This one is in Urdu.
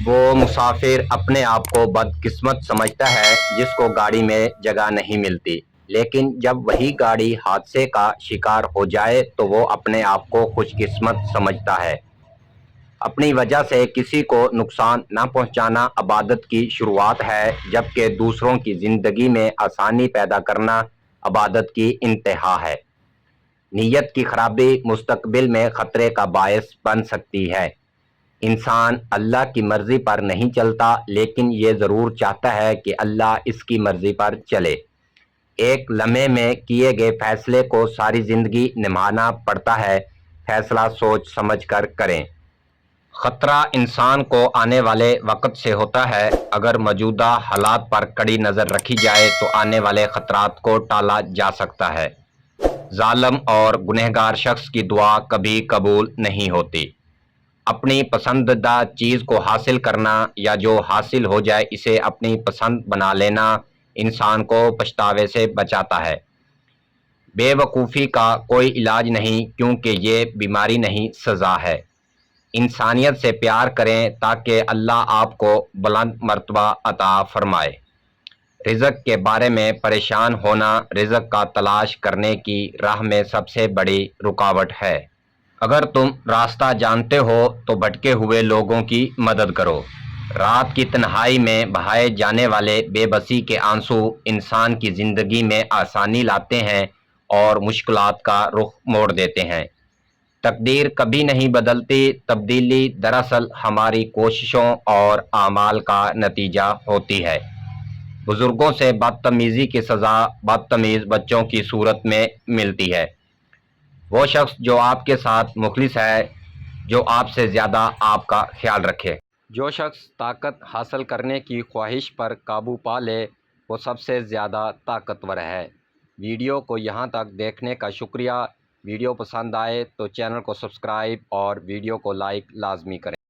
وہ مسافر اپنے آپ کو بدقسمت سمجھتا ہے جس کو گاڑی میں جگہ نہیں ملتی، لیکن جب وہی گاڑی حادثے کا شکار ہو جائے تو وہ اپنے آپ کو خوش قسمت سمجھتا ہے۔ اپنی وجہ سے کسی کو نقصان نہ پہنچانا عبادت کی شروعات ہے، جبکہ دوسروں کی زندگی میں آسانی پیدا کرنا عبادت کی انتہا ہے۔ نیت کی خرابی مستقبل میں خطرے کا باعث بن سکتی ہے۔ انسان اللہ کی مرضی پر نہیں چلتا، لیکن یہ ضرور چاہتا ہے کہ اللہ اس کی مرضی پر چلے۔ ایک لمحے میں کیے گئے فیصلے کو ساری زندگی نبھانا پڑتا ہے، فیصلہ سوچ سمجھ کر کریں۔ خطرہ انسان کو آنے والے وقت سے ہوتا ہے۔ اگر موجودہ حالات پر کڑی نظر رکھی جائے تو آنے والے خطرات کو ٹالا جا سکتا ہے۔ ظالم اور گنہگار شخص کی دعا کبھی قبول نہیں ہوتی۔ اپنی پسندیدہ چیز کو حاصل کرنا یا جو حاصل ہو جائے اسے اپنی پسند بنا لینا انسان کو پچھتاوے سے بچاتا ہے۔ بے وقوفی کا کوئی علاج نہیں، کیونکہ یہ بیماری نہیں، سزا ہے۔ انسانیت سے پیار کریں تاکہ اللہ آپ کو بلند مرتبہ عطا فرمائے۔ رزق کے بارے میں پریشان ہونا رزق کا تلاش کرنے کی راہ میں سب سے بڑی رکاوٹ ہے۔ اگر تم راستہ جانتے ہو تو بھٹکے ہوئے لوگوں کی مدد کرو۔ رات کی تنہائی میں بہائے جانے والے بے بسی کے آنسو انسان کی زندگی میں آسانی لاتے ہیں اور مشکلات کا رخ موڑ دیتے ہیں۔ تقدیر کبھی نہیں بدلتی، تبدیلی دراصل ہماری کوششوں اور اعمال کا نتیجہ ہوتی ہے۔ بزرگوں سے بدتمیزی کی سزا بدتمیز بچوں کی صورت میں ملتی ہے۔ وہ شخص جو آپ کے ساتھ مخلص ہے، جو آپ سے زیادہ آپ کا خیال رکھے۔ جو شخص طاقت حاصل کرنے کی خواہش پر قابو پا لے وہ سب سے زیادہ طاقتور ہے۔ ویڈیو کو یہاں تک دیکھنے کا شکریہ۔ ویڈیو پسند آئے تو چینل کو سبسکرائب اور ویڈیو کو لائک لازمی کریں۔